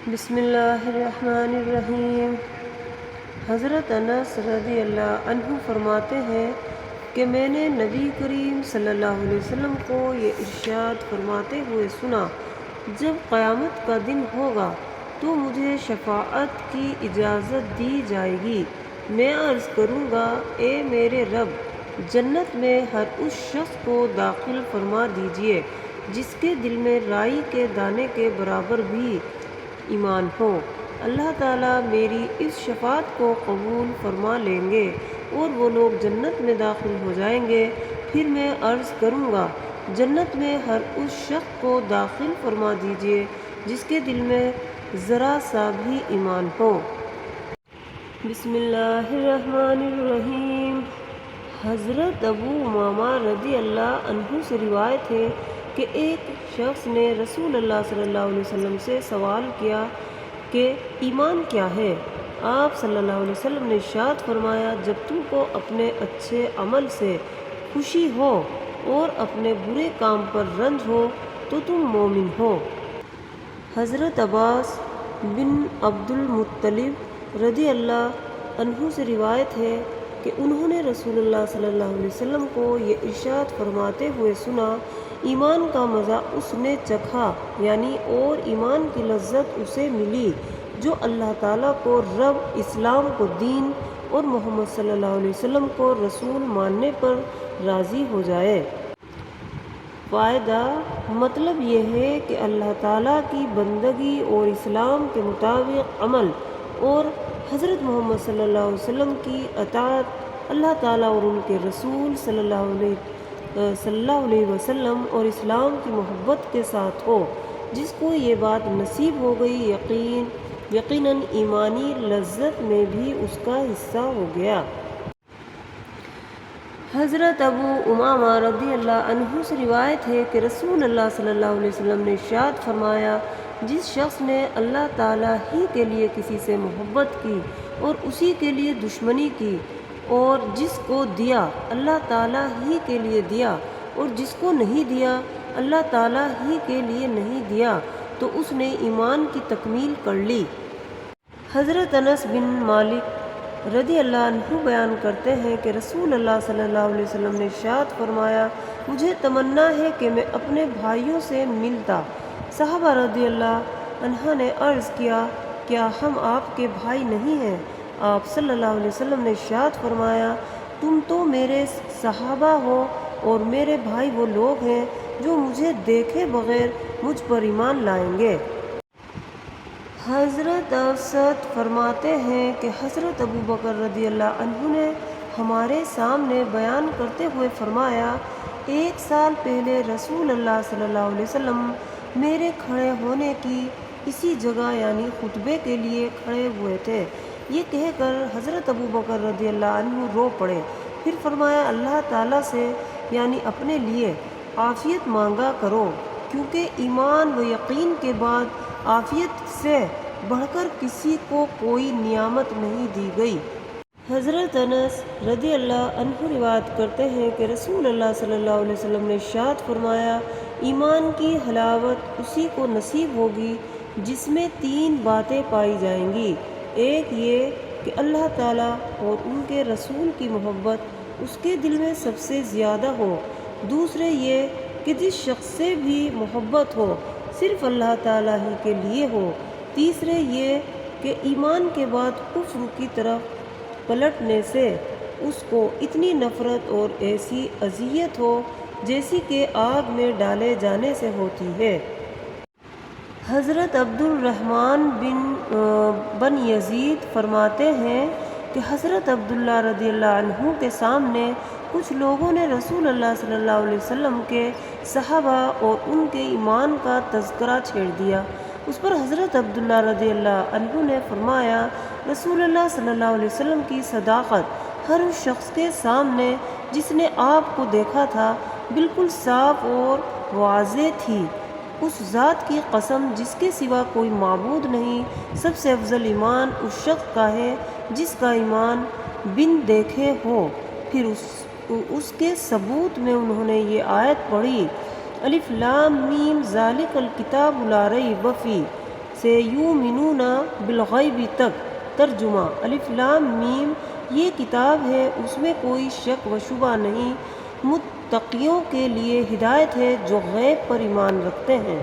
بسم اللہ الرحمن الرحیم۔ حضرت انس رضی اللہ عنہ فرماتے ہیں کہ میں نے نبی کریم صلی اللہ علیہ وسلم کو یہ ارشاد فرماتے ہوئے سنا، جب قیامت کا دن ہوگا تو مجھے شفاعت کی اجازت دی جائے گی۔ میں عرض کروں گا، اے میرے رب، جنت میں ہر اس شخص کو داخل فرما دیجیے جس کے دل میں رائی کے دانے کے برابر بھی ایمان ہو۔ اللہ تعالیٰ میری اس شفاعت کو قبول فرما لیں گے اور وہ لوگ جنت میں داخل ہو جائیں گے۔ پھر میں عرض کروں گا، جنت میں ہر اس شخص کو داخل فرما دیجیے جس کے دل میں ذرا سا بھی ایمان ہو۔ بسم اللہ الرحمن الرحیم۔ حضرت ابو امامہ رضی اللہ عنہ سے روایت ہے کہ ایک شخص نے رسول اللہ صلی اللہ علیہ وسلم سے سوال کیا کہ ایمان کیا ہے؟ آپ صلی اللہ علیہ وسلم نے ارشاد فرمایا، جب تم کو اپنے اچھے عمل سے خوشی ہو اور اپنے برے کام پر رنج ہو تو تم مومن ہو۔ حضرت عباس بن عبد المطلب رضی اللہ عنہ سے روایت ہے کہ انہوں نے رسول اللہ صلی اللہ علیہ وسلم کو یہ ارشاد فرماتے ہوئے سنا، ایمان کا مزہ اس نے چکھا، یعنی اور ایمان کی لذت اسے ملی جو اللہ تعالیٰ کو رب، اسلام کو دین اور محمد صلی اللہ علیہ وسلم کو رسول ماننے پر راضی ہو جائے۔ فائدہ: مطلب یہ ہے کہ اللہ تعالیٰ کی بندگی اور اسلام کے مطابق عمل اور حضرت محمد صلی اللہ علیہ وسلم کی اطاعت اللہ تعالیٰ اور ان کے رسول صلی اللہ علیہ وسلم اور اسلام کی محبت کے ساتھ ہو۔ جس کو یہ بات نصیب ہو گئی، یقیناً ایمانی لذت میں بھی اس کا حصہ ہو گیا۔ حضرت ابو امامہ رضی اللہ عنہ سے روایت ہے کہ رسول اللہ صلی اللہ علیہ وسلم نے ارشاد فرمایا، جس شخص نے اللہ تعالیٰ ہی کے لیے کسی سے محبت کی اور اسی کے لیے دشمنی کی، اور جس کو دیا اللہ تعالیٰ ہی کے لیے دیا اور جس کو نہیں دیا اللہ تعالیٰ ہی کے لیے نہیں دیا، تو اس نے ایمان کی تکمیل کر لی۔ حضرت انس بن مالک رضی اللہ عنہ بیان کرتے ہیں کہ رسول اللہ صلی اللہ علیہ وسلم نے ارشاد فرمایا، مجھے تمنا ہے کہ میں اپنے بھائیوں سے ملتا۔ صحابہ رضی اللہ عنہ نے عرض کیا، کیا ہم آپ کے بھائی نہیں ہیں؟ آپ صلی اللہ علیہ وسلم نے ارشاد فرمایا، تم تو میرے صحابہ ہو اور میرے بھائی وہ لوگ ہیں جو مجھے دیکھے بغیر مجھ پر ایمان لائیں گے۔ حضرت اوسط فرماتے ہیں کہ حضرت ابو بکر رضی اللہ عنہ نے ہمارے سامنے بیان کرتے ہوئے فرمایا، 1 سال پہلے رسول اللہ صلی اللہ علیہ وسلم میرے کھڑے ہونے کی اسی جگہ یعنی خطبے کے لیے کھڑے ہوئے تھے۔ یہ کہہ کر حضرت ابو بکر رضی اللہ عنہ رو پڑے، پھر فرمایا، اللہ تعالیٰ سے یعنی اپنے لیے عافیت مانگا کرو، کیونکہ ایمان و یقین کے بعد عافیت سے بڑھ کر کسی کو کوئی نعمت نہیں دی گئی۔ حضرت انس رضی اللہ عنہ روایت کرتے ہیں کہ رسول اللہ صلی اللہ علیہ وسلم نے ارشاد فرمایا، ایمان کی حلاوت اسی کو نصیب ہوگی جس میں 3 باتیں پائی جائیں گی۔ ایک یہ کہ اللہ تعالیٰ اور ان کے رسول کی محبت اس کے دل میں سب سے زیادہ ہو۔ دوسرے یہ کہ جس شخص سے بھی محبت ہو صرف اللہ تعالیٰ ہی کے لیے ہو۔ تیسرے یہ کہ ایمان کے بعد کفر کی طرف پلٹنے سے اس کو اتنی نفرت اور ایسی اذیت ہو جیسی کہ آگ میں ڈالے جانے سے ہوتی ہے۔ حضرت عبد الرحمن بن یزید فرماتے ہیں کہ حضرت عبداللہ رضی اللہ عنہ کے سامنے کچھ لوگوں نے رسول اللہ صلی اللہ علیہ وسلم کے صحابہ اور ان کے ایمان کا تذکرہ چھیڑ دیا۔ اس پر حضرت عبداللہ رضی اللہ عنہ نے فرمایا، رسول اللہ صلی اللہ علیہ وسلم کی صداقت ہر اس شخص کے سامنے جس نے آپ کو دیکھا تھا بالکل صاف اور واضح تھی۔ اس ذات کی قسم جس کے سوا کوئی معبود نہیں، سب سے افضل ایمان اس شخص کا ہے جس کا ایمان بن دیکھے ہو۔ پھر اس کے ثبوت میں انہوں نے یہ آیت پڑھی، الف لام میم ذالک الکتاب لا ریب فیہ۔ سے یؤمنون بالغیب تک۔ ترجمہ: الف لام میم، یہ کتاب ہے، اس میں کوئی شک و شبہ نہیں، متقیوں کے لیے ہدایت ہے جو غیب پر ایمان رکھتے ہیں۔